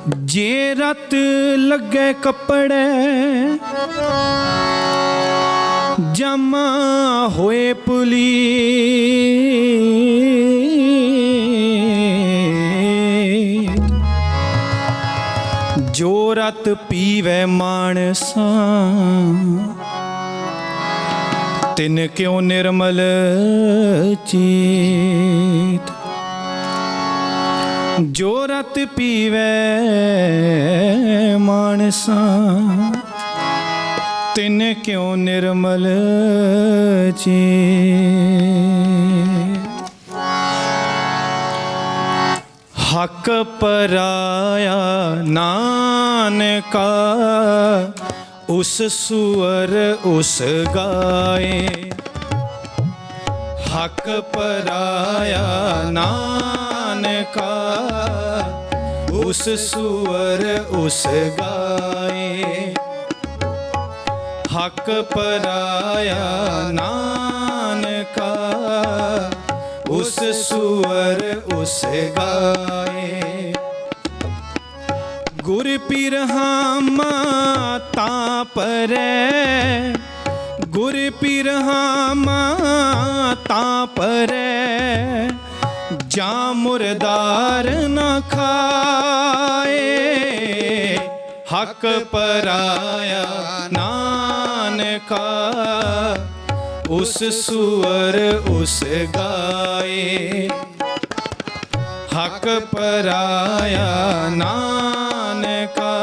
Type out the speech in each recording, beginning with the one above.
जे रत लगे कपड़े जमा होए पुली जो रत पीवे मानसा तिन क्यों निर्मल चीत। जो रत पीवे मानसा तिन क्यों निर्मल चीत। हक पराया नानका उस सुअर उस गाए। हक पराया नानका उस सुअर उस गाए। हक पराया नानका उस सुअर उस गाए। गुर पीर हामा तापरे गुर पीर हामा तापरे जा मुर्दार न खाए। हक पराया नानका उस सुअर उस गाए। हक पराया नानका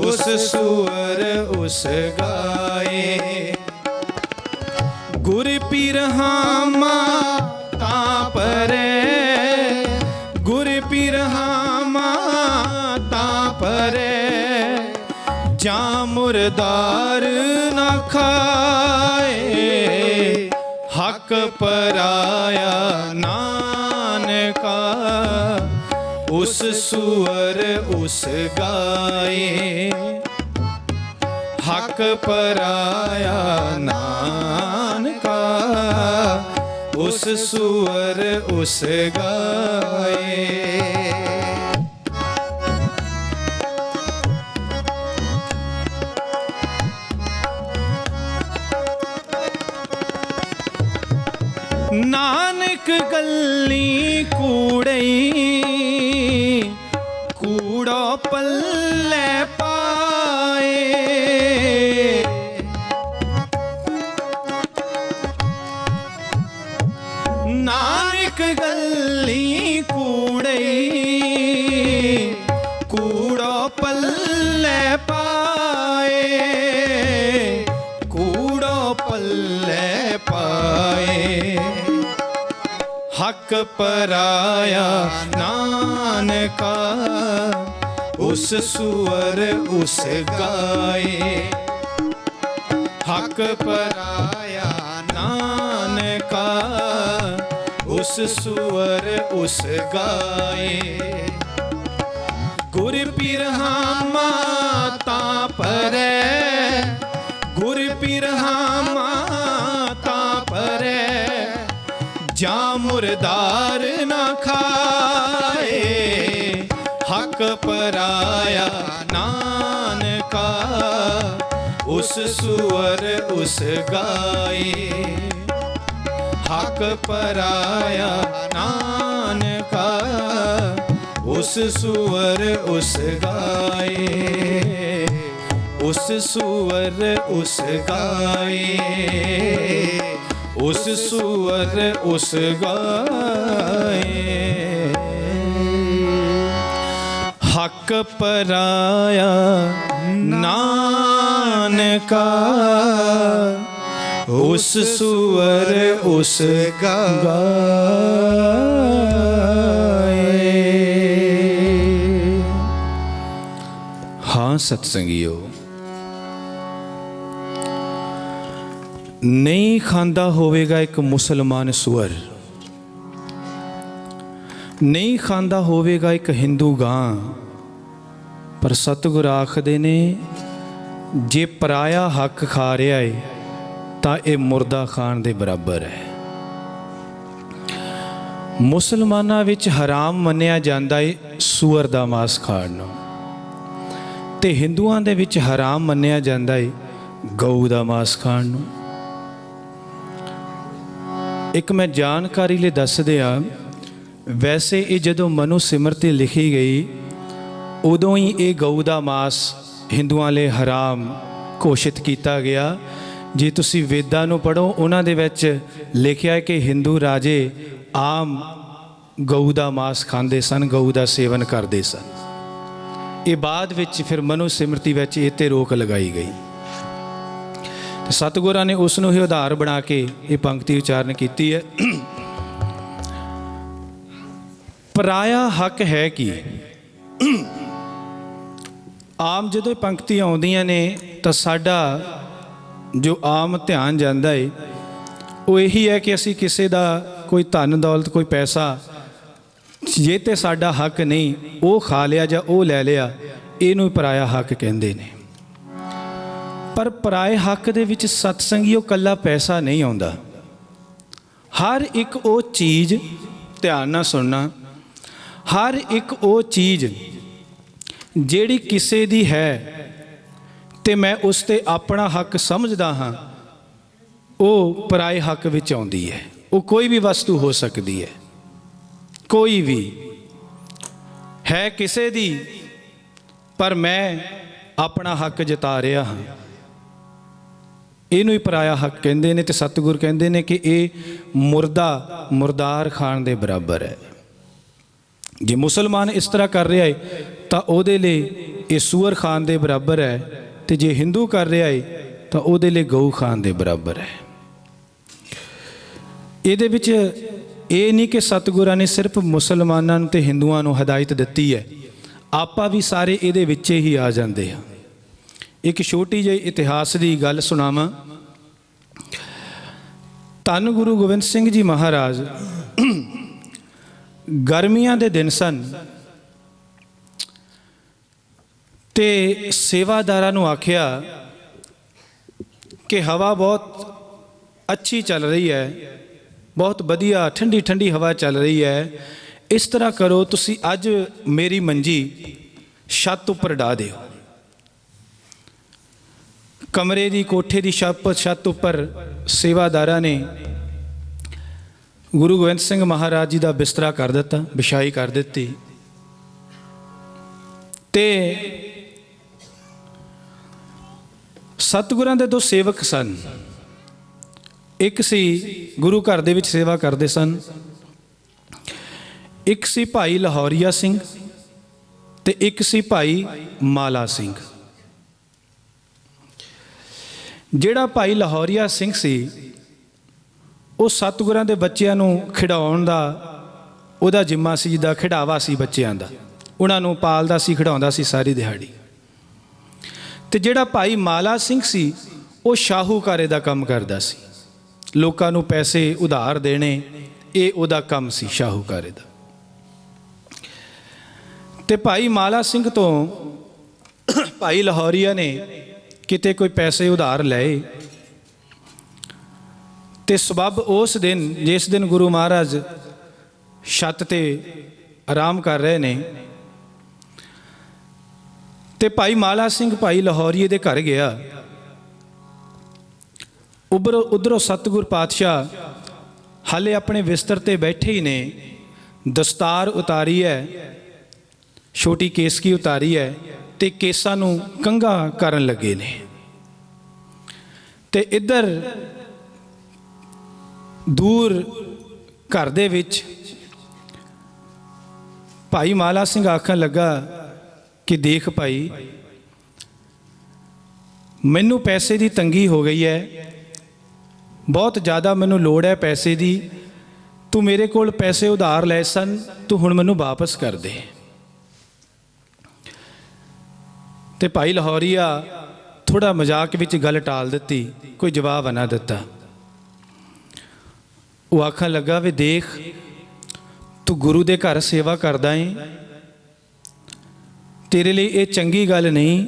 उस सुअर उस गाए। गुर पीर हामा तापरे गुर पीर हामा तापरे जा मुर्दार न खाए। हक पराया नानका उस सुअर उस गाए। हक पराया नानका उस सुअर उस गाए। नानक गल्ली कूड़ई कूड़ो पल्ले पाए। नानक गल्ली कूड़ई कूड़ो पल्ले पाए। कूड़ो पल्ले पाए। हक पराया नानका उस सुअर उस गाए। हक पराया नानका उस सुअर उस गाए। गुर पीर हामा तापरे गुर पीर हामा तापरे जा मुर्दार न खाए। हक पराया नानका उस सुअर उस गाए। हक पराया नानका उस सुअर उस गाए। उस सुअर उस गाए। उस सुअर उस गाए। हक पराया नानका उस सुअर उस गाए। हाँ सत्संगियो, नहीं खांदा होवेगा एक मुसलमान सुअर, नहीं खांदा होवेगा एक हिंदू गां, पर सतगुर आखदे ने जे पराया हक खा रहा है तां ये मुर्दा खान दे बराबर है। ਮੁਸਲਮਾਨਾਂ ਵਿੱਚ ਹਰਾਮ ਮੰਨਿਆ ਜਾਂਦਾ ਏ ਸੂਅਰ ਦਾ ਮਾਸ ਖਾਣ ਨੂੰ, ਤੇ ਹਿੰਦੂਆਂ ਦੇ ਵਿੱਚ ਹਰਾਮ ਮੰਨਿਆ ਜਾਂਦਾ ਏ ਗਊ ਦਾ ਮਾਸ ਖਾਣ ਨੂੰ। ਇੱਕ ਮੈਂ ਜਾਣਕਾਰੀ ਲਈ ਦੱਸ ਦਿਆਂ, ਵੈਸੇ ਇਹ ਜਦੋਂ ਮਨੂ ਸਿਮਰਤੀ ਲਿਖੀ ਗਈ ਉਦੋਂ ਹੀ ਇਹ ਗਊ ਦਾ ਮਾਸ ਹਿੰਦੂਆਂ ਲਈ ਹਰਾਮ ਘੋਸ਼ਿਤ ਕੀਤਾ ਗਿਆ। ਜੇ ਤੁਸੀਂ ਵੇਦਾਂ ਨੂੰ ਪੜ੍ਹੋ, ਉਹਨਾਂ ਦੇ ਵਿੱਚ ਲਿਖਿਆ ਕਿ ਹਿੰਦੂ ਰਾਜੇ ਆਮ ਗਊ ਦਾ ਮਾਸ ਖਾਂਦੇ ਸਨ, ਗਊ ਦਾ ਸੇਵਨ ਕਰਦੇ ਸਨ। ਇਹ ਬਾਅਦ ਵਿੱਚ ਫਿਰ ਮਨੂ ਸਿਮਰਤੀ ਵਿੱਚ ਇਹ 'ਤੇ ਰੋਕ ਲਗਾਈ ਗਈ। ਤੇ ਸਤਿਗੁਰਾਂ ਨੇ ਉਸ ਨੂੰ ਹੀ ਉਦਾਹਰ ਬਣਾ ਕੇ ਇਹ ਪੰਕਤੀ ਉਚਾਰਨ ਕੀਤੀ ਹੈ। ਪਰਾਇਆ ਹੱਕ ਹੈ ਕੀ। ਆਮ ਜਦੋਂ ਇਹ ਪੰਕਤੀ ਆਉਂਦੀਆਂ ਨੇ ਤਾਂ ਸਾਡਾ ਜੋ ਆਮ ਧਿਆਨ ਜਾਂਦਾ ਹੈ ਉਹ ਇਹੀ ਹੈ ਕਿ ਅਸੀਂ ਕਿਸੇ ਦਾ ਕੋਈ ਧਨ ਦੌਲਤ, ਕੋਈ ਪੈਸਾ ਜੇ ਤੇ ਸਾਡਾ ਹੱਕ ਨਹੀਂ, ਉਹ ਖਾ ਲਿਆ ਜਾਂ ਉਹ ਲੈ ਲਿਆ, ਇਹਨੂੰ ਪਰਾਇਆ ਹੱਕ ਕਹਿੰਦੇ ਨੇ। ਪਰ ਪਰਾਏ ਹੱਕ ਦੇ ਵਿੱਚ ਸਤਸੰਗੀਓ ਇਕੱਲਾ ਪੈਸਾ ਨਹੀਂ ਆਉਂਦਾ। ਹਰ ਇੱਕ ਉਹ ਚੀਜ਼, ਧਿਆਨ ਨਾਲ ਸੁਣਨਾ, ਹਰ ਇੱਕ ਉਹ ਚੀਜ਼ ਜਿਹੜੀ ਕਿਸੇ ਦੀ ਹੈ ਤੇ ਮੈਂ ਉਸ 'ਤੇ ਆਪਣਾ ਹੱਕ ਸਮਝਦਾ ਹਾਂ, ਉਹ ਪਰਾਏ ਹੱਕ ਵਿੱਚ ਆਉਂਦੀ ਹੈ। ਉਹ ਕੋਈ ਵੀ ਵਸਤੂ ਹੋ ਸਕਦੀ ਹੈ, ਕੋਈ ਵੀ ਹੈ ਕਿਸੇ ਦੀ, ਪਰ ਮੈਂ ਆਪਣਾ ਹੱਕ ਜਤਾ ਰਿਹਾ ਹਾਂ, ਇਹਨੂੰ ਹੀ ਪਰਾਇਆ ਹੱਕ ਕਹਿੰਦੇ ਨੇ। ਤੇ ਸਤਿਗੁਰ ਕਹਿੰਦੇ ਨੇ ਕਿ ਇਹ ਮੁਰਦਾ ਮੁਰਦਾਰ ਖਾਣ ਦੇ ਬਰਾਬਰ ਹੈ। ਜੇ ਮੁਸਲਮਾਨ ਇਸ ਤਰ੍ਹਾਂ ਕਰ ਰਿਹਾ ਹੈ ਤਾਂ ਉਹਦੇ ਲਈ ਇਹ ਸੂਅਰ ਖਾਣ ਦੇ ਬਰਾਬਰ ਹੈ, ਤੇ ਜੇ ਹਿੰਦੂ ਕਰ ਰਿਹਾ ਹੈ ਤਾਂ ਉਹਦੇ ਲਈ ਗਊ ਖਾਣ ਦੇ ਬਰਾਬਰ ਹੈ। ਇਹਦੇ ਵਿੱਚ ਇਹ ਨਹੀਂ ਕਿ ਸਤਿਗੁਰਾਂ ਨੇ ਸਿਰਫ ਮੁਸਲਮਾਨਾਂ ਨੂੰ ਤੇ ਹਿੰਦੂਆਂ ਨੂੰ ਹਦਾਇਤ ਦਿੱਤੀ ਹੈ, ਆਪਾਂ ਵੀ ਸਾਰੇ ਇਹਦੇ ਵਿੱਚ ਹੀ ਆ ਜਾਂਦੇ ਹਾਂ। ਇੱਕ ਛੋਟੀ ਜਿਹੀ ਇਤਿਹਾਸ ਦੀ ਗੱਲ ਸੁਣਾਵਾਂ। ਧੰਨ ਗੁਰੂ ਗੋਬਿੰਦ ਸਿੰਘ ਜੀ ਮਹਾਰਾਜ, ਗਰਮੀਆਂ ਦੇ ਦਿਨ ਸਨ ਤੇ ਸੇਵਾਦਾਰਾਂ ਨੂੰ ਆਖਿਆ ਕਿ ਹਵਾ ਬਹੁਤ ਅੱਛੀ ਚੱਲ ਰਹੀ ਹੈ, ਬਹੁਤ ਵਧੀਆ ਠੰਡੀ ਠੰਡੀ ਹਵਾ ਚੱਲ ਰਹੀ ਹੈ। ਇਸ ਤਰ੍ਹਾਂ ਕਰੋ, ਤੁਸੀਂ ਅੱਜ ਮੇਰੀ ਮੰਜੀ ਛੱਤ ਉੱਪਰ ਢਾ ਦਿਓ। ਕਮਰੇ ਦੀ, ਕੋਠੇ ਦੀ ਛੱਤ ਉੱਪਰ ਸੇਵਾਦਾਰਾਂ ਨੇ ਗੁਰੂ ਗੋਬਿੰਦ ਸਿੰਘ ਮਹਾਰਾਜ ਜੀ ਦਾ ਬਿਸਤਰਾ ਕਰ ਦਿੱਤਾ, ਵਿਛਾਈ ਕਰ ਦਿੱਤੀ। ਤੇ ਸਤਿਗੁਰਾਂ ਦੇ ਦੋ ਸੇਵਕ ਸਨ। ਇੱਕ ਸੀ ਗੁਰੂ ਘਰ ਦੇ ਵਿੱਚ ਸੇਵਾ ਕਰਦੇ ਸਨ, ਇੱਕ ਸੀ ਭਾਈ ਲਾਹੌਰੀਆ ਸਿੰਘ ਤੇ ਇੱਕ ਸੀ ਭਾਈ ਮਾਲਾ ਸਿੰਘ। ਜਿਹੜਾ ਭਾਈ ਲਾਹੌਰੀਆ ਸਿੰਘ ਸੀ, ਉਹ ਸਤਿਗੁਰਾਂ ਦੇ ਬੱਚਿਆਂ ਨੂੰ ਖਿਡਾਉਣ ਦਾ ਉਹਦਾ ਜ਼ਿੰਮਾ ਸੀ, ਜਿਹਦਾ ਖਿਡਾਵਾ ਸੀ ਬੱਚਿਆਂ ਦਾ, ਉਹਨਾਂ ਨੂੰ ਪਾਲਦਾ ਸੀ, ਖਿਡਾਉਂਦਾ ਸੀ ਸਾਰੀ ਦਿਹਾੜੀ। ਤੇ ਜਿਹੜਾ ਭਾਈ ਮਾਲਾ ਸਿੰਘ ਸੀ, ਉਹ ਸ਼ਾਹੂਕਾਰੇ ਦਾ ਕੰਮ ਕਰਦਾ ਸੀ, ਲੋਕਾਂ ਨੂੰ ਪੈਸੇ ਉਧਾਰ ਦੇਣੇ, ਇਹ ਉਹਦਾ ਕੰਮ ਸੀ ਸ਼ਾਹੂਕਾਰੇ ਦਾ। ਤੇ ਭਾਈ ਮਾਲਾ ਸਿੰਘ ਤੋਂ ਭਾਈ ਲਾਹੌਰੀਆ ਨੇ ਕਿਤੇ ਕੋਈ ਪੈਸੇ ਉਧਾਰ ਲਏ, ਤੇ ਸਬੱਬ ਉਸ ਦਿਨ, ਜਿਸ ਦਿਨ ਗੁਰੂ ਮਹਾਰਾਜ ਛੱਤ ਤੇ ਆਰਾਮ ਕਰ ਰਹੇ ਨੇ, ਤੇ ਭਾਈ ਮਾਲਾ ਸਿੰਘ ਭਾਈ ਲਾਹੌਰੀਏ ਦੇ ਘਰ ਗਿਆ। ਉਧਰੋਂ ਸਤਿਗੁਰ ਪਾਤਸ਼ਾਹ ਹਾਲੇ ਆਪਣੇ ਬਿਸਤਰ ਤੇ ਬੈਠੇ ਹੀ ਨੇ, ਦਸਤਾਰ ਉਤਾਰੀ ਹੈ, ਛੋਟੀ ਕੇਸਕੀ ਉਤਾਰੀ ਹੈ, ਤੇ ਕੇਸਾਂ ਨੂੰ ਕੰਘਾ ਕਰਨ ਲੱਗੇ ਨੇ। ਤੇ ਇੱਧਰ ਦੂਰ ਘਰ ਦੇ ਵਿੱਚ ਭਾਈ ਮਾਲਾ ਸਿੰਘ ਆਖਣ ਲੱਗਾ ਕਿ ਦੇਖ ਭਾਈ, ਮੈਨੂੰ ਪੈਸੇ ਦੀ ਤੰਗੀ ਹੋ ਗਈ ਹੈ, ਬਹੁਤ ਜ਼ਿਆਦਾ ਮੈਨੂੰ ਲੋੜ ਹੈ ਪੈਸੇ ਦੀ, ਤੂੰ ਮੇਰੇ ਕੋਲ ਪੈਸੇ ਉਧਾਰ ਲਏ ਸਨ, ਤੂੰ ਹੁਣ ਮੈਨੂੰ ਵਾਪਸ ਕਰ ਦੇ। ਤੇ ਭਾਈ ਲਾਹੌਰੀਆ ਥੋੜਾ ਮਜ਼ਾਕ ਵਿੱਚ ਗੱਲ ਟਾਲ ਦਿੱਤੀ, ਕੋਈ ਜਵਾਬ ਨਾ ਦਿੱਤਾ। ਉਹ ਆਖਣ ਲੱਗਾ ਵੀ ਦੇਖ, ਤੂੰ ਗੁਰੂ ਦੇ ਘਰ ਸੇਵਾ ਕਰਦਾ ਏ, ਤੇਰੇ ਲਈ ਇਹ ਚੰਗੀ ਗੱਲ ਨਹੀਂ,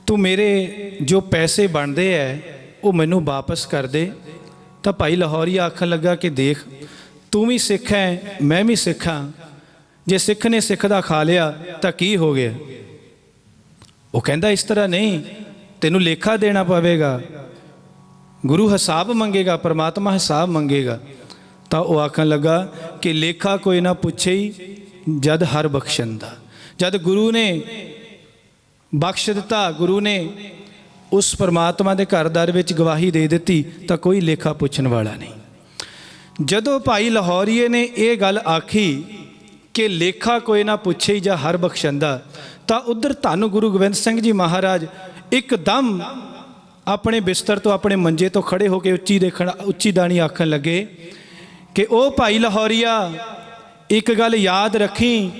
ਤੂੰ ਮੇਰੇ ਜੋ ਪੈਸੇ ਬਣਦੇ ਹੈ ਉਹ ਮੈਨੂੰ ਵਾਪਸ ਕਰ ਦੇ। ਤਾਂ ਭਾਈ ਲਾਹੌਰੀਆ ਆਖਣ ਲੱਗਾ ਕਿ ਦੇਖ, ਤੂੰ ਵੀ ਸਿੱਖ ਹੈ, ਮੈਂ ਵੀ ਸਿੱਖ ਹਾਂ। ਜੇ ਸਿੱਖ ਨੇ ਸਿੱਖ ਦਾ ਖਾ ਲਿਆ ਤਾਂ ਕੀ ਹੋ ਗਿਆ? ਉਹ ਕਹਿੰਦਾ ਇਸ ਤਰ੍ਹਾਂ ਨਹੀਂ, ਤੈਨੂੰ ਲੇਖਾ ਦੇਣਾ ਪਵੇਗਾ। ਗੁਰੂ ਹਿਸਾਬ ਮੰਗੇਗਾ, ਪਰਮਾਤਮਾ ਹਿਸਾਬ ਮੰਗੇਗਾ। ਤਾਂ ਉਹ ਆਖਣ ਲੱਗਾ ਕਿ ਲੇਖਾ ਕੋਈ ਨਾ ਪੁੱਛੇ ਹੀ ਜਦ ਹਰ ਬਖਸ਼ਣ ਦਾ। ਜਦ ਗੁਰੂ ਨੇ ਬਖਸ਼ ਦਿੱਤਾ, ਗੁਰੂ ਨੇ ਉਸ ਪਰਮਾਤਮਾ ਦੇ ਘਰ ਦਰ ਵਿੱਚ ਗਵਾਹੀ ਦੇ ਦਿੱਤੀ, ਤਾਂ ਕੋਈ ਲੇਖਾ ਪੁੱਛਣ ਵਾਲਾ ਨਹੀਂ। ਜਦੋਂ ਭਾਈ ਲਾਹੌਰੀਏ ਨੇ ਇਹ ਗੱਲ ਆਖੀ ਕਿ ਲੇਖਾ ਕੋਈ ਨਾ ਪੁੱਛੇ ਹੀ ਜਾਂ ਹਰ ਬਖਸ਼ੰਦਾ, ਤਾਂ ਉਧਰ ਧੰਨ ਗੁਰੂ ਗੋਬਿੰਦ ਸਿੰਘ ਜੀ ਮਹਾਰਾਜ ਇੱਕਦਮ ਆਪਣੇ ਬਿਸਤਰ ਤੋਂ, ਆਪਣੇ ਮੰਜੇ ਤੋਂ ਖੜੇ ਹੋ ਕੇ ਉੱਚੀ ਦਾਣੀ ਆਖਣ ਲੱਗੇ ਕਿ ਉਹ ਭਾਈ ਲਾਹੌਰੀਆ, ਇੱਕ ਗੱਲ ਯਾਦ ਰੱਖੀ,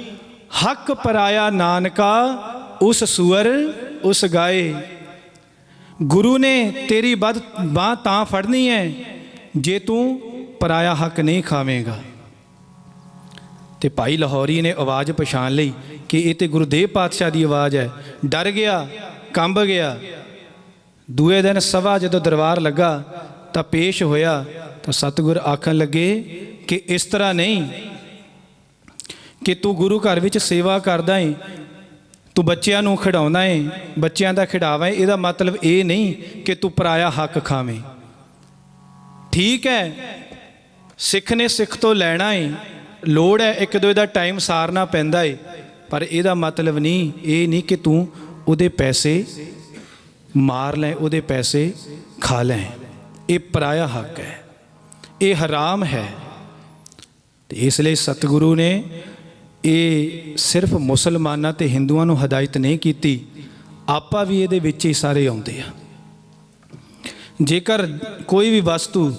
ਹੱਕ ਪਰਾਇਆ ਨਾਨਕਾ ਉਸ ਸੂਅਰ ਉਸ ਗਾਏ। ਗੁਰੂ ਨੇ ਤੇਰੀ ਬਾਹ ਤਾਂ ਫੜਨੀ ਹੈ ਜੇ ਤੂੰ ਪਰਾਇਆ ਹੱਕ ਨਹੀਂ ਖਾਵੇਂਗਾ। ਤੇ ਭਾਈ ਲਾਹੌਰੀ ਨੇ ਆਵਾਜ਼ ਪਛਾਣ ਲਈ ਕਿ ਇਹ ਤੇ ਗੁਰਦੇਵ ਪਾਤਸ਼ਾਹ ਦੀ ਆਵਾਜ਼ ਹੈ। ਡਰ ਗਿਆ, ਕੰਬ ਗਿਆ। ਦੂਏ ਦਿਨ ਸਭਾ ਜਦੋਂ ਦਰਬਾਰ ਲੱਗਾ ਤਾਂ ਪੇਸ਼ ਹੋਇਆ, ਤਾਂ ਸਤਿਗੁਰ ਆਖਣ ਲੱਗੇ ਕਿ ਇਸ ਤਰ੍ਹਾਂ ਨਹੀਂ ਕਿ ਤੂੰ ਗੁਰੂ ਘਰ ਵਿੱਚ ਸੇਵਾ ਕਰਦਾ ਹੈ, ਤੂੰ ਬੱਚਿਆਂ ਨੂੰ ਖਿਡਾਉਂਦਾ ਹੈ, ਬੱਚਿਆਂ ਦਾ ਖਿਡਾਵਾ ਹੈ, ਇਹਦਾ ਮਤਲਬ ਇਹ ਨਹੀਂ ਕਿ ਤੂੰ ਪਰਾਇਆ ਹੱਕ ਖਾਵੇਂ। ਠੀਕ ਹੈ, ਸਿੱਖ ਨੇ ਸਿੱਖ ਤੋਂ ਲੈਣਾ ਹੈ, ਲੋੜ ਹੈ, ਇੱਕ ਦੂਜੇ ਦਾ ਟਾਈਮ ਸਾਰਨਾ ਪੈਂਦਾ ਹੈ, ਪਰ ਇਹਦਾ ਮਤਲਬ ਨਹੀਂ ਇਹ ਨਹੀਂ ਕਿ ਤੂੰ ਉਹਦੇ ਪੈਸੇ ਮਾਰ ਲੈ, ਉਹਦੇ ਪੈਸੇ ਖਾ ਲੈ। ਇਹ ਪਰਾਇਆ ਹੱਕ ਹੈ, ਇਹ ਹਰਾਮ ਹੈ। ਤੇ ਇਸ ਲਈ ਸਤਿਗੁਰੂ ਨੇ ਇਹ ਸਿਰਫ ਮੁਸਲਮਾਨਾਂ ਤੇ ਹਿੰਦੂਆਂ ਨੂੰ ਹਦਾਇਤ ਨਹੀਂ ਕੀਤੀ, ਆਪਾਂ ਵੀ ਇਹਦੇ ਵਿੱਚ ਹੀ ਸਾਰੇ ਆਉਂਦੇ ਆ। ਜੇਕਰ ਕੋਈ ਵੀ ਵਸਤੂ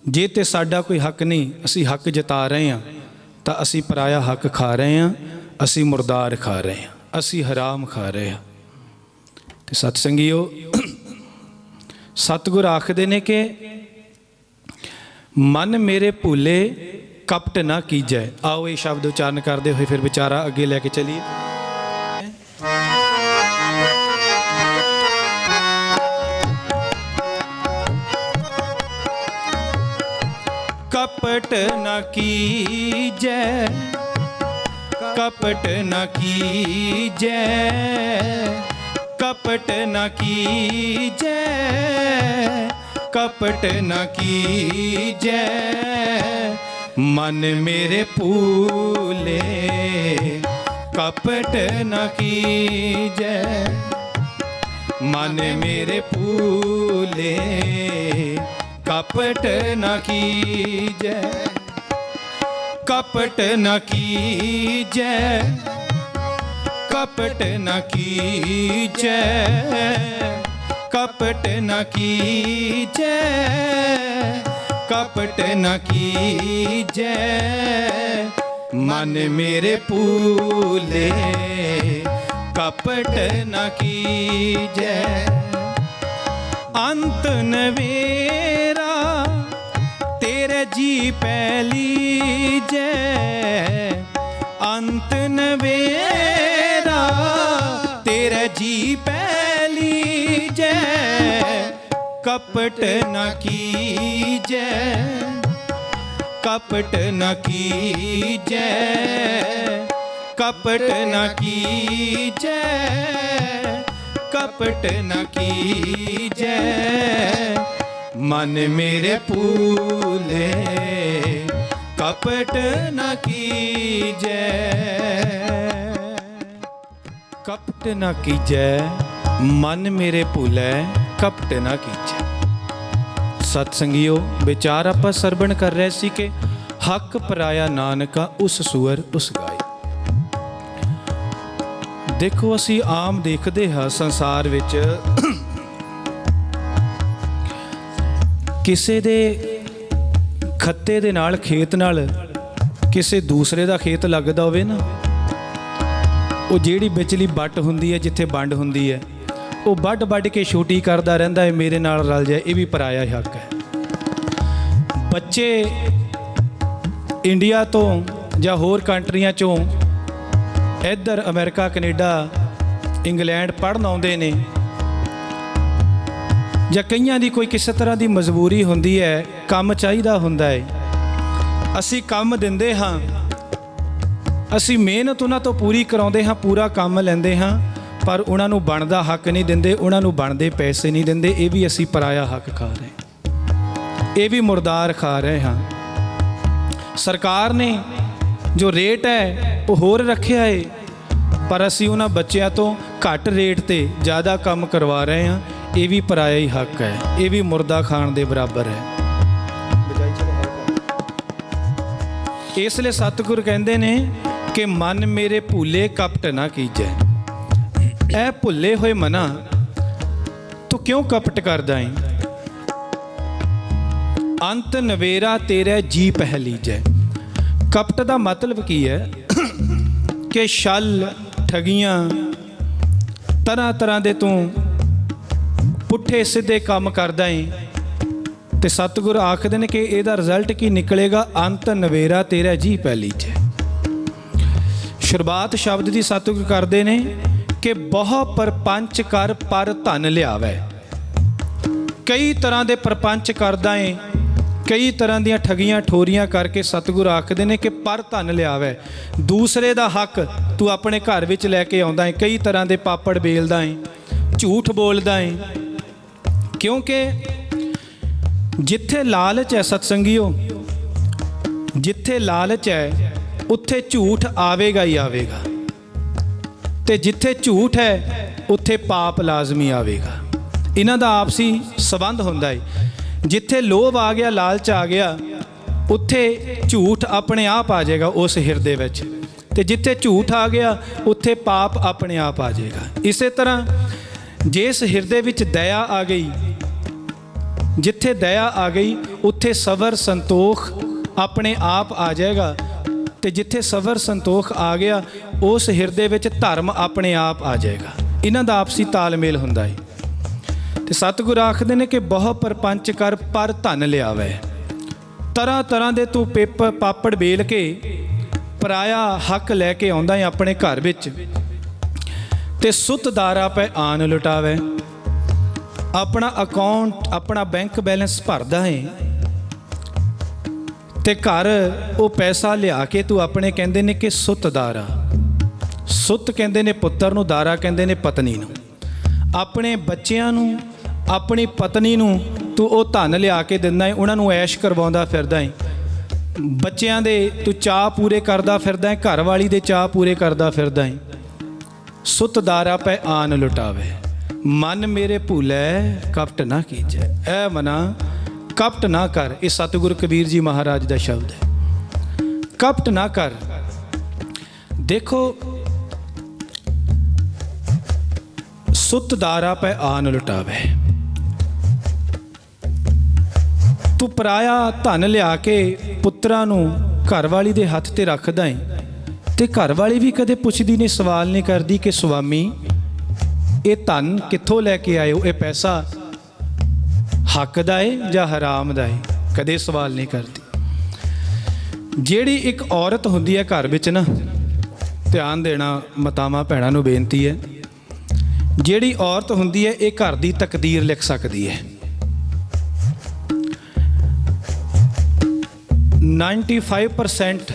ਜੇ ਤੇ ਸਾਡਾ ਕੋਈ ਹੱਕ ਨਹੀਂ, ਅਸੀਂ ਹੱਕ ਜਤਾ ਰਹੇ ਹਾਂ, ਤਾਂ ਅਸੀਂ ਪਰਾਇਆ ਹੱਕ ਖਾ ਰਹੇ ਹਾਂ, ਅਸੀਂ ਮੁਰਦਾਰ ਖਾ ਰਹੇ ਹਾਂ, ਅਸੀਂ ਹਰਾਮ ਖਾ ਰਹੇ ਹਾਂ। ਤੇ ਸਤ ਸੰਗੀਓ, ਸਤਿਗੁਰ ਆਖਦੇ ਨੇ ਕਿ ਮਨ ਮੇਰੇ ਭੁੱਲੇ ਕਪਟ ਨਾ ਕੀਜੈ। ਆਓ ਇਹ ਸ਼ਬਦ ਉਚਾਰਨ ਕਰਦੇ ਹੋਏ ਫਿਰ ਵਿਚਾਰਾ ਅੱਗੇ ਲੈ ਕੇ ਚਲੀਏ। कपट न कीजै, कपट न कीजै, कपट न कीजै, कपट न कीजै। मन मेरे भूले कपट न कीजै, मन मेरे भूले कपट न कीजै, कपट न कीजै, कपट न कीजै, कपट न कीजै, कपट न कीजै। मन मेरे भूले कपट न कीजै। अंत नवेरा तेरे जी पैली जै, अंत नवेरा तेरे जी पैली जै। कपट न कीजै, कपट न कीजै, कपट न कीजै, कपट न कीजै। मन मेरे भूले कपट न कीजै, कपट न कीजै। मन मेरे भूले कपट न कीजै। सत संगियो, विचार आपां सरवण कर रहे सी कि हक पराया नानका उस सुअर उस गाय। देखो असी आम देखते हाँ संसार विच किसी दे खत्ते दे नाल खेत नाल किसी दूसरे दा खेत लगदा होवे ना, वो जिहड़ी विचली बट हुंदी है, जिथे वंड हुंदी है, वो वड वड के छोटी करदा रहिंदा है, मेरे नाल रल जाए, ये भी पराया हक है। बच्चे इंडिया तो जां होर कंट्रियां चों इधर अमेरिका कनेडा इंग्लैंड पढ़न आउंदे ने, जां कईयां दी कोई किसी तरह की मजबूरी हुंदी है, काम चाहिदा हुंदा है, ਅਸੀਂ ਕੰਮ ਦਿੰਦੇ ਹਾਂ, ਅਸੀਂ ਮਿਹਨਤ ਉਹਨਾਂ ਤੋਂ ਪੂਰੀ ਕਰਾਉਂਦੇ ਹਾਂ, ਪੂਰਾ ਕੰਮ ਲੈਂਦੇ ਹਾਂ, ਪਰ ਉਹਨਾਂ ਨੂੰ ਬਣਦਾ ਹੱਕ ਨਹੀਂ ਦਿੰਦੇ, ਉਹਨਾਂ ਨੂੰ ਬਣਦੇ ਪੈਸੇ ਨਹੀਂ ਦਿੰਦੇ। ਇਹ ਵੀ ਅਸੀਂ ਪਰਾਇਆ ਹੱਕ ਖਾ ਰਹੇ, ਇਹ ਵੀ ਮੁਰਦਾਰ ਖਾ ਰਹੇ ਹਾਂ। ਸਰਕਾਰ ਨੇ ਜੋ ਰੇਟ ਹੈ ਉਹ ਹੋਰ ਰੱਖਿਆ ਹੈ, ਪਰ ਅਸੀਂ ਉਹਨਾਂ ਬੱਚਿਆਂ ਤੋਂ ਘੱਟ ਰੇਟ ਤੇ ਜ਼ਿਆਦਾ ਕੰਮ ਕਰਵਾ ਰਹੇ ਹਾਂ। ਇਹ ਵੀ ਪਰਾਇਆ ਹੀ ਹੱਕ ਹੈ, ਇਹ ਵੀ ਮੁਰਦਾ ਖਾਣ ਦੇ ਬਰਾਬਰ ਹੈ। ਇਸ ਲਈ ਸਤਿਗੁਰ ਕਹਿੰਦੇ ਨੇ ਕਿ ਮਨ ਮੇਰੇ ਭੁੱਲੇ ਕਪਟ ਨਾ ਕੀਜੈ। ਇਹ ਭੁੱਲੇ ਹੋਏ ਮਨਾ ਤੂੰ ਕਿਉਂ ਕਪਟ ਕਰਦਾ ਹੈ? ਅੰਤ ਨਵੇਰਾ ਤੇਰੇ ਜੀ ਪਹਿਲੀਜੈ। ਕਪਟ ਦਾ ਮਤਲਬ ਕੀ ਹੈ ਕਿ ਛਲ, ਠਗੀਆਂ, ਤਰ੍ਹਾਂ ਤਰ੍ਹਾਂ ਦੇ ਤੂੰ ਪੁੱਠੇ ਸਿੱਧੇ ਕੰਮ ਕਰਦਾ ਹੈ। ਤੇ ਸਤਿਗੁਰ ਆਖਦੇ ਨੇ ਕਿ ਇਹਦਾ ਰਿਜ਼ਲਟ ਕੀ ਨਿਕਲੇਗਾ? ਅੰਤ ਨਵੇਰਾ ਤੇਰਾ ਜੀ ਪਹਿਲੀਜੈ। ਸ਼ੁਰੂਆਤ ਸ਼ਬਦ ਦੀ ਸਤਿਗੁਰ ਕਰਦੇ ਨੇ ਕਿ ਬਹੁ ਪਰਪੰਚ ਕਰ ਪਰ ਧਨ ਲਿਆਵੈ। ਕਈ ਤਰ੍ਹਾਂ ਦੇ ਪਰਪੰਚ ਕਰਦਾ ਏ, ਕਈ ਤਰ੍ਹਾਂ ਦੀਆਂ ਠਗੀਆਂ ਠੋਰੀਆਂ ਕਰਕੇ ਸਤਿਗੁਰ ਆਖਦੇ ਨੇ ਕਿ ਪਰ ਧਨ ਲਿਆਵੈ। ਦੂਸਰੇ ਦਾ ਹੱਕ ਤੂੰ ਆਪਣੇ ਘਰ ਵਿੱਚ ਲੈ ਕੇ ਆਉਂਦਾ ਏ, ਕਈ ਤਰ੍ਹਾਂ ਦੇ ਪਾਪੜ ਬੇਲਦਾ ਏ, ਝੂਠ ਬੋਲਦਾ ਏ। ਕਿਉਂਕਿ ਜਿੱਥੇ ਲਾਲਚ ਹੈ ਸਤਸੰਗੀਓ, ਜਿੱਥੇ ਲਾਲਚ ਹੈ ਉੱਥੇ ਝੂਠ ਆਵੇਗਾ ਹੀ ਆਵੇਗਾ, ਤੇ ਜਿੱਥੇ ਝੂਠ ਹੈ ਉੱਥੇ ਪਾਪ ਲਾਜ਼ਮੀ ਆਵੇਗਾ। ਇਹਨਾਂ ਦਾ ਆਪਸੀ ਸੰਬੰਧ ਹੁੰਦਾ ਹੈ। ਜਿੱਥੇ ਲੋਭ ਆ ਗਿਆ, ਲਾਲਚ ਆ ਗਿਆ, ਉੱਥੇ ਝੂਠ ਆਪਣੇ ਆਪ ਆ ਜਾਏਗਾ ਉਸ ਹਿਰਦੇ ਵਿੱਚ, ਤੇ ਜਿੱਥੇ ਝੂਠ ਆ ਗਿਆ ਉੱਥੇ ਪਾਪ ਆਪਣੇ ਆਪ ਆ ਜਾਏਗਾ। ਇਸੇ ਤਰ੍ਹਾਂ ਜਿਸ ਹਿਰਦੇ ਵਿੱਚ ਦਇਆ ਆ ਗਈ, ਜਿੱਥੇ ਦਇਆ ਆ ਗਈ ਉੱਥੇ ਸਬਰ ਸੰਤੋਖ ਆਪਣੇ ਆਪ ਆ ਜਾਏਗਾ, ਤੇ ਜਿੱਥੇ ਸਬਰ ਸੰਤੋਖ ਆ ਗਿਆ ਉਸ ਹਿਰਦੇ ਵਿੱਚ ਧਰਮ ਆਪਣੇ ਆਪ ਆ ਜਾਏਗਾ। ਇਹਨਾਂ ਦਾ ਆਪਸੀ ਤਾਲਮੇਲ ਹੁੰਦਾ ਹੈ। ਤੇ ਸਤਿਗੁਰ ਆਖਦੇ ਨੇ ਕਿ ਬਹੁ ਪਰਪੰਚ ਕਰ ਪਰ ਧਨ ਲਿਆਵੇ। ਤਰ੍ਹਾਂ ਤਰ੍ਹਾਂ ਦੇ ਤੂੰ ਪਾਪੜ ਬੇਲ ਕੇ ਪਰਾਇਆ ਹੱਕ ਲੈ ਕੇ ਆਉਂਦਾ ਹੈ ਆਪਣੇ ਘਰ ਵਿੱਚ, ਤੇ ਸੁੱਤ ਦਾਰਾ ਪੈ ਆਨ ਲੁਟਾਵੇ। ਆਪਣਾ ਅਕਾਊਂਟ, ਆਪਣਾ ਬੈਂਕ ਬੈਲੈਂਸ ਭਰਦਾ ਹੈ, ਤੇ ਘਰ ਉਹ ਪੈਸਾ ਲਿਆ ਕੇ ਤੂੰ ਆਪਣੇ ਕਹਿੰਦੇ ਨੇ ਕਿ ਸੁੱਤ ਦਾਰਾ। ਸੁੱਤ ਕਹਿੰਦੇ ਨੇ ਪੁੱਤਰ ਨੂੰ, ਦਾਰਾ ਕਹਿੰਦੇ ਨੇ ਪਤਨੀ ਨੂੰ। ਆਪਣੇ ਬੱਚਿਆਂ ਨੂੰ, ਆਪਣੀ ਪਤਨੀ ਨੂੰ ਤੂੰ ਉਹ ਧਨ ਲਿਆ ਕੇ ਦਿੰਦਾ ਹੈ, ਉਹਨਾਂ ਨੂੰ ਐਸ਼ ਕਰਵਾਉਂਦਾ ਫਿਰਦਾ ਹੈ। ਬੱਚਿਆਂ ਦੇ ਤੂੰ ਚਾਅ ਪੂਰੇ ਕਰਦਾ ਫਿਰਦਾ ਹੈ, ਘਰ ਵਾਲੀ ਦੇ ਚਾਅ ਪੂਰੇ ਕਰਦਾ ਫਿਰਦਾ ਹੈ। ਸੁੱਤ ਦਾਰਾ ਪੈ ਆਨ ਲੁਟਾਵੇ। ਮਨ ਮੇਰੇ ਭੁੱਲੈ ਕਪਟ ਨਾ ਕੀਜੈ। ਐ ਮਨਾ ਕਪਟ ਨਾ ਕਰ। ਇਹ ਸਤਿਗੁਰੂ ਕਬੀਰ ਜੀ ਮਹਾਰਾਜ ਦਾ ਸ਼ਬਦ ਹੈ, ਕਪਟ ਨਾ ਕਰ। ਦੇਖੋ, ਸੁੱਤ ਦਾਰਾ ਪੈ ਆਨ ਲੁਟਾਵੇ। ਤੂੰ ਪਰਾਇਆ ਧਨ ਲਿਆ ਕੇ ਪੁੱਤਰਾਂ ਨੂੰ ਘਰ ਵਾਲੀ ਦੇ ਹੱਥ ਤੇ ਰੱਖਦਾ ਹੈ, ਤੇ ਘਰ ਵਾਲੀ ਵੀ ਕਦੇ ਪੁੱਛਦੀ ਨਹੀਂ, ਸਵਾਲ ਨਹੀਂ ਕਰਦੀ ਕਿ ਸੁਆਮੀ ਇਹ ਧਨ ਕਿੱਥੋਂ ਲੈ ਕੇ ਆਏ ਹੋ, ਇਹ ਪੈਸਾ ਹੱਕ ਦਾ ਹੈ ਜਾਂ ਹਰਾਮ ਦਾ ਹੈ, ਕਦੇ ਸਵਾਲ ਨਹੀਂ ਕਰਦੀ। ਜਿਹੜੀ ਇੱਕ ਔਰਤ ਹੁੰਦੀ ਹੈ ਘਰ ਵਿੱਚ ਨਾ, ਧਿਆਨ ਦੇਣਾ ਮਾਤਾਵਾਂ ਭੈਣਾਂ ਨੂੰ ਬੇਨਤੀ ਹੈ, ਜਿਹੜੀ ਔਰਤ ਹੁੰਦੀ ਹੈ ਇਹ ਘਰ ਦੀ ਤਕਦੀਰ ਲਿਖ ਸਕਦੀ ਹੈ। 95%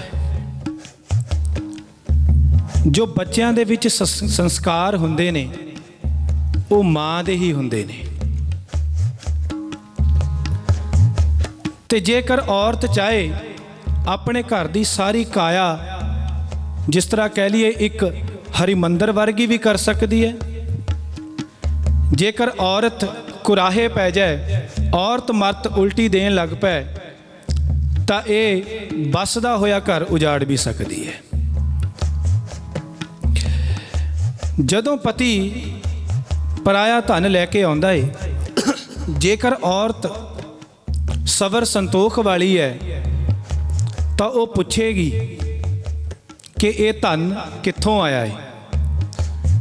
ਜੋ ਬੱਚਿਆਂ ਦੇ ਵਿੱਚ ਸੰਸਕਾਰ ਹੁੰਦੇ ਨੇ ਉਹ ਮਾਂ ਦੇ ਹੀ ਹੁੰਦੇ ਨੇ। ਤੇ ਜੇਕਰ ਔਰਤ ਚਾਹੇ ਆਪਣੇ ਘਰ ਦੀ ਸਾਰੀ ਕਾਇਆ, ਜਿਸ ਤਰ੍ਹਾਂ ਕਹਿ ਲਈਏ ਇੱਕ ਹਰਿਮੰਦਰ ਵਰਗੀ ਵੀ ਕਰ ਸਕਦੀ ਹੈ। ਜੇਕਰ ਔਰਤ ਕੁਰਾਹੇ ਪੈ ਜਾਏ, ਔਰਤ ਮਰਦ ਉਲਟੀ ਦੇਣ ਲੱਗ ਪਏ, ਤਾਂ ਇਹ ਬਸਦਾ ਹੋਇਆ ਘਰ ਉਜਾੜ ਵੀ ਸਕਦੀ ਹੈ। ਜਦੋਂ ਪਤੀ ਪਰਾਇਆ ਧਨ ਲੈ ਕੇ ਆਉਂਦਾ ਹੈ, ਜੇਕਰ ਔਰਤ ਸਬਰ ਸੰਤੋਖ ਵਾਲੀ ਹੈ ਤਾਂ ਉਹ ਪੁੱਛੇਗੀ ਕਿ ਇਹ ਧਨ ਕਿੱਥੋਂ ਆਇਆ ਹੈ,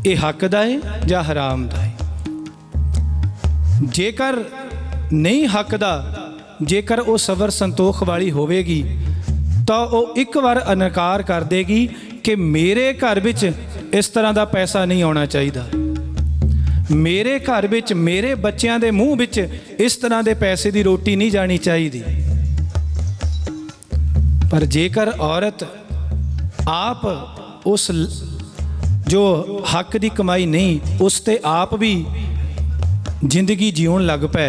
ਇਹ ਹੱਕ ਦਾ ਹੈ ਜਾਂ ਹਰਾਮ ਦਾ ਹੈ। ਜੇਕਰ ਨਹੀਂ ਹੱਕ ਦਾ, ਜੇਕਰ ਉਹ ਸਬਰ ਸੰਤੋਖ ਵਾਲੀ ਹੋਵੇਗੀ ਤਾਂ ਉਹ ਇੱਕ ਵਾਰ ਇਨਕਾਰ ਕਰ ਦੇਗੀ ਕਿ ਮੇਰੇ ਘਰ ਵਿੱਚ ਇਸ ਤਰ੍ਹਾਂ ਦਾ ਪੈਸਾ ਨਹੀਂ ਆਉਣਾ ਚਾਹੀਦਾ, ਮੇਰੇ ਘਰ ਵਿੱਚ, ਮੇਰੇ ਬੱਚਿਆਂ ਦੇ ਮੂੰਹ ਵਿੱਚ ਇਸ ਤਰ੍ਹਾਂ ਦੇ ਪੈਸੇ ਦੀ ਰੋਟੀ ਨਹੀਂ ਜਾਣੀ ਚਾਹੀਦੀ। पर जेकर औरत आप उस जो हक की कमाई नहीं उस ते आप भी जिंदगी जीवन लग पे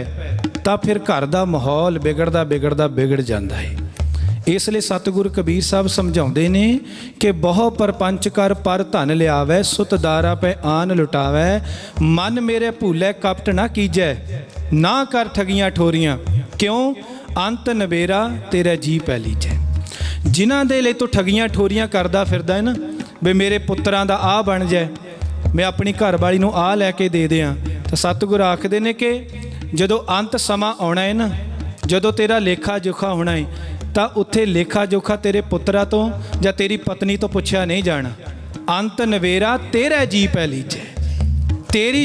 तो फिर घर का माहौल बिगड़ता बिगड़ता बिगड़ जाता है। इसलिए सतगुरु कबीर साहब समझाते ने कि बहु परपंच कर पर धन लियावै सुत दारा पे आन लुटावै मन मेरे भूलै कपट ना कीजै ना कर ठगियां ठोरियां क्यों अंत नबेरा तेरा जी पै लीजै। जिन्हां दे लई तो ठगियां ठोरियां करदा फिरदा है ना भी मेरे पुत्रां दा आ बन जाए, मैं अपनी घर वाली नूं आ लैके दे दियां, तो सतगुरु आखदे ने कि जदों अंत समा आउणा है ना, जदों तेरा लेखा जोखा होना है तो उत्थे लेखा जोखा तेरे पुत्रा तो या तेरी पत्नी तो पुछया नहीं जाना। अंत नवेरा तेरा जी पै लीजै, तेरी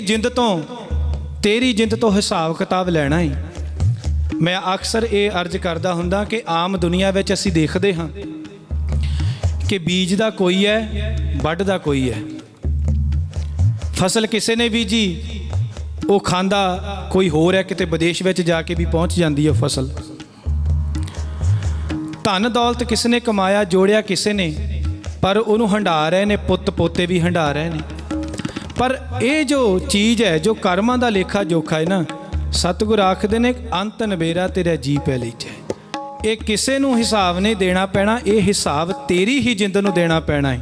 जिंद तो हिसाब किताब लैना ही। मैं अक्सर ये अर्ज करदा हुंदा कि आम दुनिया विच असीं देखदे हां कि बीजदा कोई है वढदा कोई है। फसल किसी ने बीजी वो खांदा कोई होर है, किते विदेश विच जाके भी पहुँच जाती है फसल। धन दौलत किसी ने कमाया जोड़िया किसी ने, पर उन्होंने हंडा रहे ने, पुत पोते भी हंडा रहे ने। पर ये जो चीज़ है जो कर्मां दा लेखा जोखा है ना, सतगुर आखदे ने अंत नबेरा तेरा जी पै लीजै। ये किसी नूं हिसाब नहीं देना पैना, ये हिसाब तेरी ही जिंद नूं देना पैना है।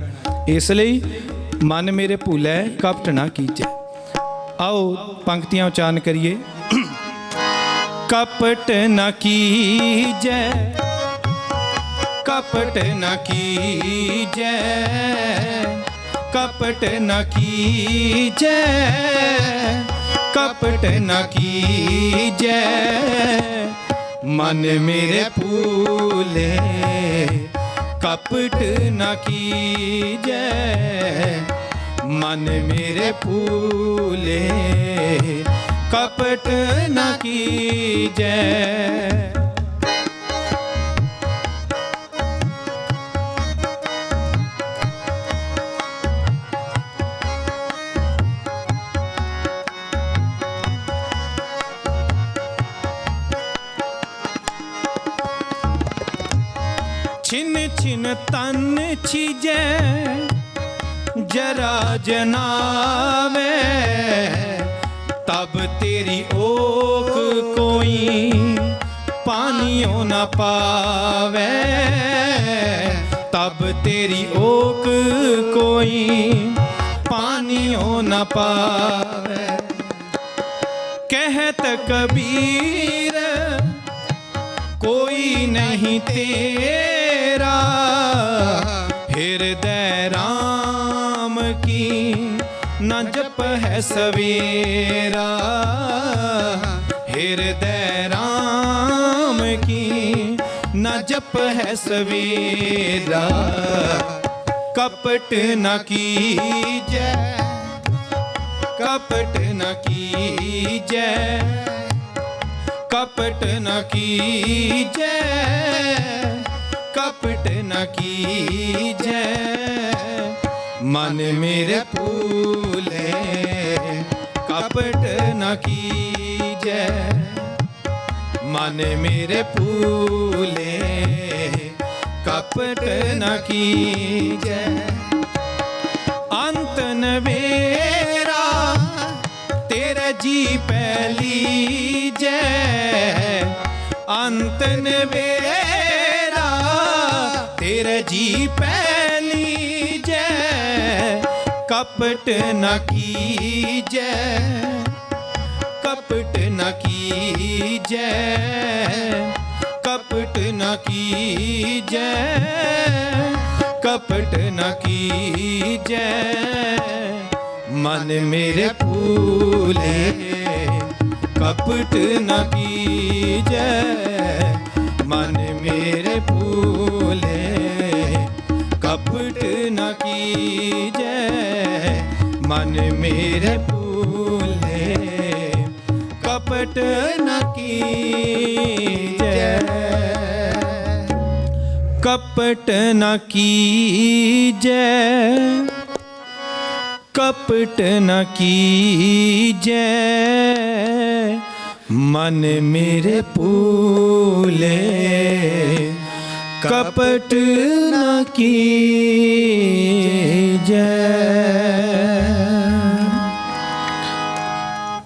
इसलिए मन मेरे भूलै कपट ना कीजै। आओ पंक्तियां उच्चारण करिए। कपट न कीजै कपट न कीजै कपट न कीजै कपट न कीजै मन मेरे भूले कपट न कीजै मन मेरे भूले कपट न कीजै। छिन छिन तन छीजै जरा जनावे तब तेरी ओक कोई पानियों न पावे तब तेरी ओक कोई पानियों न पावे। कहत कबीर कोई नहीं तेरा हृदय राम की न जप है सवेरा हृदय राम की न जप है सवेरा। कपट न कीजै कपट न कीजै कपट न कीजै कपट न कीजै मन मेरे भूले कपट न कीजै मन मेरे भूले कपट न कीजै। अंत नवेरा तेरा जी पै लीजै अंत नवेरा तेरा जी पै लीजै कपट न कीजै कपट न कीजै कपट न कीजै कपट न कीजै मन मेरे भूले कपट न कीजै मन मेरे भूले कपट न कीजै मन मेरे भूले कपट न कीजै कपट न कीजै कपट न कीजै मन मेरे भूले कपट न कीजै।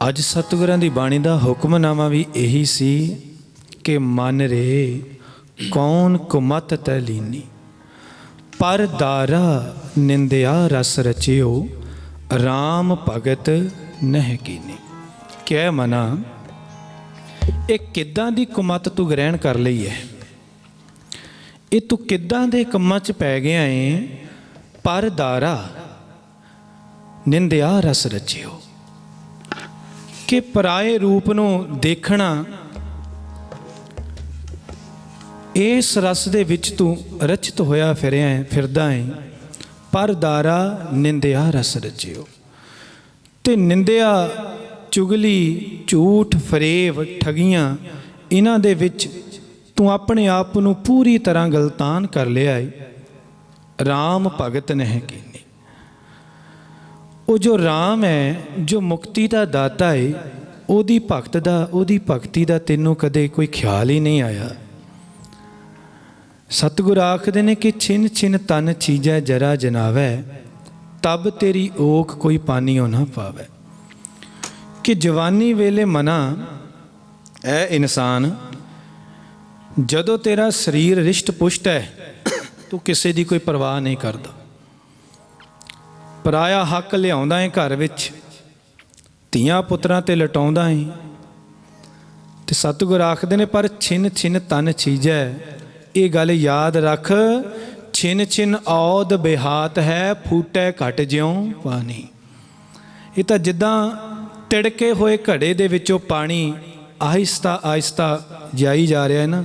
ਅੱਜ ਸਤਿਗੁਰਾਂ ਦੀ ਬਾਣੀ ਦਾ ਹੁਕਮਨਾਮਾ ਵੀ ਇਹੀ ਸੀ ਕਿ ਮਨ ਰੇ ਕੌਣ ਕੁਮਤ ਤੈ ਲੀਨੀ, ਪਰ ਦਾਰਾ ਨਿੰਦਿਆ ਰਸ ਰਚਿਓ, ਰਾਮ ਭਗਤ ਨਹਿ ਕੀਨੀ। ਕਹਿ ਮਨਾ, ਇਹ ਕਿੱਦਾਂ ਦੀ ਕੁਮਤ ਤੂੰ ਗ੍ਰਹਿਣ ਕਰ ਲਈ ਹੈ? ਇਹ ਤੂੰ ਕਿੱਦਾਂ ਦੇ ਕੰਮਾਂ 'ਚ ਪੈ ਗਿਆ ਏ? ਪਰ ਦਾਰਾ ਨਿੰਦਿਆ ਰਸ ਰਚਿਓ, ਕਿ ਪਰਾਏ ਰੂਪ ਨੂੰ ਦੇਖਣਾ, ਇਸ ਰਸ ਦੇ ਵਿੱਚ ਤੂੰ ਰਚਿਤ ਹੋਇਆ ਫਿਰਦਾ ਹੈ। ਪਰ ਦਾਰਾ ਨਿੰਦਿਆ ਰਸ ਰਚਿਓ, ਤੇ ਨਿੰਦਿਆ, ਚੁਗਲੀ, ਝੂਠ, ਫਰੇਬ, ਠਗੀਆਂ, ਇਹਨਾਂ ਦੇ ਵਿੱਚ ਤੂੰ ਆਪਣੇ ਆਪ ਨੂੰ ਪੂਰੀ ਤਰ੍ਹਾਂ ਗਲਤਾਨ ਕਰ ਲਿਆ ਹੈ। ਰਾਮ ਭਗਤ ਨਹਿ ਕੀਨੀ। ਉਹ ਜੋ ਰਾਮ ਹੈ, ਜੋ ਮੁਕਤੀ ਦਾ ਦਾਤਾ ਹੈ, ਉਹਦੀ ਭਗਤੀ ਦਾ ਤੈਨੂੰ ਕਦੇ ਕੋਈ ਖਿਆਲ ਹੀ ਨਹੀਂ ਆਇਆ। ਸਤਿਗੁਰ ਆਖਦੇ ਨੇ ਕਿ ਛਿਨ ਛਿਨ ਤਨ ਚੀਜੈ ਜਰਾ ਜਨਾਵੈ, ਤਬ ਤੇਰੀ ਓਖ ਕੋਈ ਪਾਨੀਓ ਨਾ ਪਾਵੈ। ਕਿ ਜਵਾਨੀ ਵੇਲੇ ਮਨਾ ਐ ਇਨਸਾਨ, ਜਦੋਂ ਤੇਰਾ ਸਰੀਰ ਰਿਸ਼ਟ ਪੁਸ਼ਟ ਹੈ, ਤੂੰ ਕਿਸੇ ਦੀ ਕੋਈ ਪਰਵਾਹ ਨਹੀਂ ਕਰਦਾ। ਪਰਾਇਆ ਹੱਕ ਲਿਆਉਂਦਾ ਹੈ ਘਰ ਵਿੱਚ, ਧੀਆਂ ਪੁੱਤਰਾਂ ਤੇ ਲਟਾਉਂਦਾ ਹੈ। ਤੇ ਸਤਿਗੁਰ ਆਖਦੇ ਨੇ ਪਰ ਛਿਨ ਛਿਨ ਤਨ ਚੀਜੈ, ਇਹ ਗੱਲ ਯਾਦ ਰੱਖ, ਛਿਨ ਛਿਨ ਔਦ ਬਿਹਾਤ ਹੈ, ਫੂਟੈ ਘਟ ਜਿਉਂ ਪਾਣੀ। ਇਹ ਤਾਂ ਜਿੱਦਾਂ ਤਿੜਕੇ ਹੋਏ ਘੜੇ ਦੇ ਵਿੱਚੋਂ ਪਾਣੀ ਆਹਿਸਤਾ ਆਹਿਸਤਾ ਜਾਈ ਜਾ ਰਿਹਾ ਹੈ ਨਾ,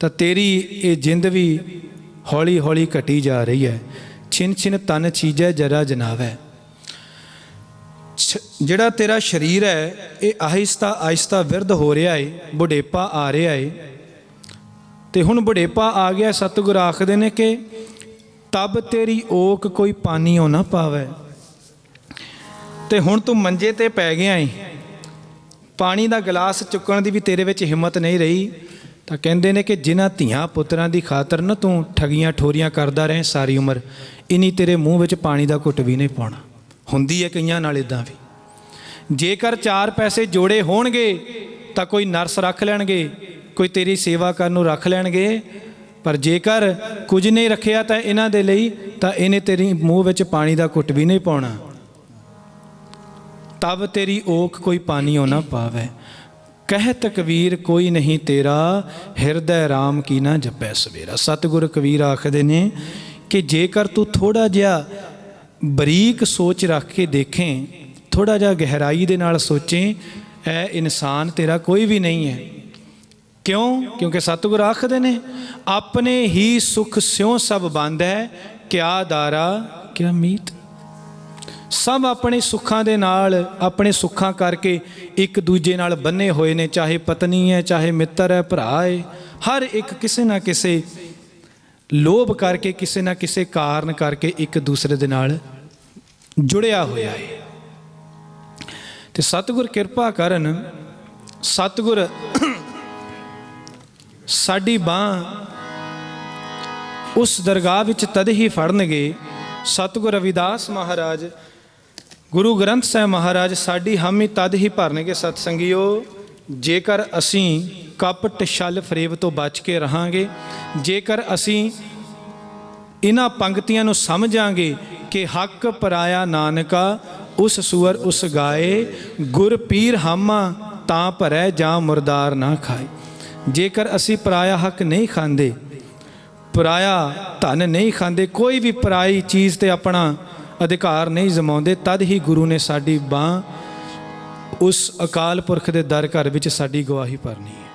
ਤਾਂ ਤੇਰੀ ਇਹ ਜਿੰਦ ਵੀ ਹੌਲੀ ਹੌਲੀ ਘਟੀ ਜਾ ਰਹੀ ਹੈ। ਛਿਨ ਛਿਨ ਤਨ ਚੀਜੈ ਜਰਾ ਜਨਾਵੈ। ਜਿਹੜਾ ਤੇਰਾ ਸਰੀਰ ਹੈ, ਇਹ ਆਹਿਸਤਾ ਆਹਿਸਤਾ ਵਿਰਧ ਹੋ ਰਿਹਾ ਹੈ, ਬੁਢੇਪਾ ਆ ਰਿਹਾ ਹੈ। ਤੇ ਹੁਣ ਬੁਢੇਪਾ ਆ ਗਿਆ, ਸਤਿਗੁਰ ਆਖਦੇ ਨੇ ਕਿ ਤਬ ਤੇਰੀ ਓਕ ਕੋਈ ਪਾਨੀਓ ਨਾ ਪਾਵੈ। ਤੇ ਹੁਣ ਤੂੰ ਮੰਜੇ ਤੇ ਪੈ ਗਿਆ ਏ, ਪਾਣੀ ਦਾ ਗਲਾਸ ਚੁੱਕਣ ਦੀ ਵੀ ਤੇਰੇ ਵਿੱਚ ਹਿੰਮਤ ਨਹੀਂ ਰਹੀ। ਤਾਂ ਕਹਿੰਦੇ ਨੇ ਕਿ ਜਿਨ੍ਹਾਂ ਧੀਆਂ ਪੁੱਤਰਾਂ ਦੀ ਖਾਤਰ ਨਾ ਤੂੰ ਠਗੀਆਂ ਠੋਰੀਆਂ ਕਰਦਾ ਰਹੇ ਸਾਰੀ ਉਮਰ, ਇਨੀ ਤੇਰੇ ਮੂੰਹ ਵਿੱਚ ਪਾਣੀ ਦਾ ਘੁੱਟ ਵੀ ਨਹੀਂ ਪਾਉਣਾ। ਹੁੰਦੀ ਹੈ ਕਈਆਂ ਨਾਲ ਇੱਦਾਂ ਵੀ। ਜੇਕਰ 4 ਪੈਸੇ ਜੋੜੇ ਹੋਣਗੇ ਤਾਂ ਕੋਈ ਨਰਸ ਰੱਖ ਲੈਣਗੇ, ਕੋਈ ਤੇਰੀ ਸੇਵਾ ਕਰਨ ਨੂੰ ਰੱਖ ਲੈਣਗੇ, ਪਰ ਜੇਕਰ ਕੁਝ ਨਹੀਂ ਰੱਖਿਆ ਤਾਂ ਇਹਨਾਂ ਦੇ ਲਈ, ਤਾਂ ਇਹਨੇ ਤੇਰੀ ਮੂੰਹ ਵਿੱਚ ਪਾਣੀ ਦਾ ਘੁੱਟ ਵੀ ਨਹੀਂ ਪਾਉਣਾ। ਤਬ ਤੇਰੀ ਓਖ ਕੋਈ ਪਾਨੀਓ ਨਾ ਪਾਵੈ, ਕਹਿਤ ਕਬੀਰ ਕੋਈ ਨਹੀਂ ਤੇਰਾ, ਹਿਰਦੈ ਰਾਮ ਕੀ ਨਾ ਜਪੈ ਸਵੇਰਾ। ਸਤਿਗੁਰ ਕਬੀਰ ਆਖਦੇ ਨੇ ਕਿ ਜੇਕਰ ਤੂੰ ਥੋੜ੍ਹਾ ਜਿਹਾ ਬਰੀਕ ਸੋਚ ਰੱਖ ਕੇ ਦੇਖੇਂ, ਥੋੜ੍ਹਾ ਜਿਹਾ ਗਹਿਰਾਈ ਦੇ ਨਾਲ ਸੋਚੇਂ, ਇਹ ਇਨਸਾਨ ਤੇਰਾ ਕੋਈ ਵੀ ਨਹੀਂ ਹੈ। ਕਿਉਂ? ਕਿਉਂਕਿ ਸਤਿਗੁਰ ਆਖਦੇ ਨੇ ਆਪਣੇ ਹੀ ਸੁਖ ਸਿਉ ਸਭ ਬੰਦ ਹੈ, ਕਿਆ ਦਾਰਾ ਕਿਆ ਮੀਤ। ਸਭ ਆਪਣੇ ਸੁੱਖਾਂ ਦੇ ਨਾਲ, ਆਪਣੇ ਸੁੱਖਾਂ ਕਰਕੇ ਇੱਕ ਦੂਜੇ ਨਾਲ ਬੰਨੇ ਹੋਏ ਨੇ, ਚਾਹੇ ਪਤਨੀ ਹੈ, ਚਾਹੇ ਮਿੱਤਰ ਹੈ, ਭਰਾ ਹੈ, ਹਰ ਇੱਕ ਕਿਸੇ ਨਾ ਕਿਸੇ ਲੋਭ ਕਰਕੇ, ਕਿਸੇ ਨਾ ਕਿਸੇ ਕਾਰਨ ਕਰਕੇ ਇੱਕ ਦੂਸਰੇ ਦੇ ਨਾਲ ਜੁੜਿਆ ਹੋਇਆ ਹੈ। ਤੇ ਸਤਿਗੁਰ ਕਿਰਪਾ ਕਰਨ, ਸਤਿਗੁਰ ਸਾਡੀ ਬਾਂਹ ਉਸ ਦਰਗਾਹ ਵਿੱਚ ਤਦ ਹੀ ਫੜਨਗੇ। ਸਤਿਗੁਰ ਰਵਿਦਾਸ ਮਹਾਰਾਜ, ਗੁਰੂ ਗ੍ਰੰਥ ਸਾਹਿਬ ਮਹਾਰਾਜ ਸਾਡੀ ਹਾਮੀ ਤਦ ਹੀ ਭਰਨਗੇ ਸਤ ਸੰਗੀਓ, ਜੇਕਰ ਅਸੀਂ ਕਪਟ ਛਲ ਫਰੇਬ ਤੋਂ ਬਚ ਕੇ ਰਹਾਂਗੇ, ਜੇਕਰ ਅਸੀਂ ਇਹਨਾਂ ਪੰਕਤੀਆਂ ਨੂੰ ਸਮਝਾਂਗੇ ਕਿ ਹੱਕ ਪਰਾਇਆ ਨਾਨਕਾ, ਉਸ ਸੂਰ ਉਸ ਗਾਏ, ਗੁਰ ਪੀਰ ਹਾਮਾ ਤਾਂ ਭਰੈ ਜਾਂ ਮੁਰਦਾਰ ਨਾ ਖਾਏ। ਜੇਕਰ ਅਸੀਂ ਪਰਾਇਆ ਹੱਕ ਨਹੀਂ ਖਾਂਦੇ, ਪਰਾਇਆ ਧਨ ਨਹੀਂ ਖਾਂਦੇ, ਕੋਈ ਵੀ ਪਰਾਈ ਚੀਜ਼ ਤੇ ਆਪਣਾ ਅਧਿਕਾਰ ਨਹੀਂ ਜਮਾਉਂਦੇ, ਤਦ ਹੀ ਗੁਰੂ ਨੇ ਸਾਡੀ ਬਾਂਹ ਉਸ ਅਕਾਲ ਪੁਰਖ ਦੇ ਦਰ ਘਰ ਵਿੱਚ ਸਾਡੀ ਗਵਾਹੀ ਭਰਨੀ ਹੈ।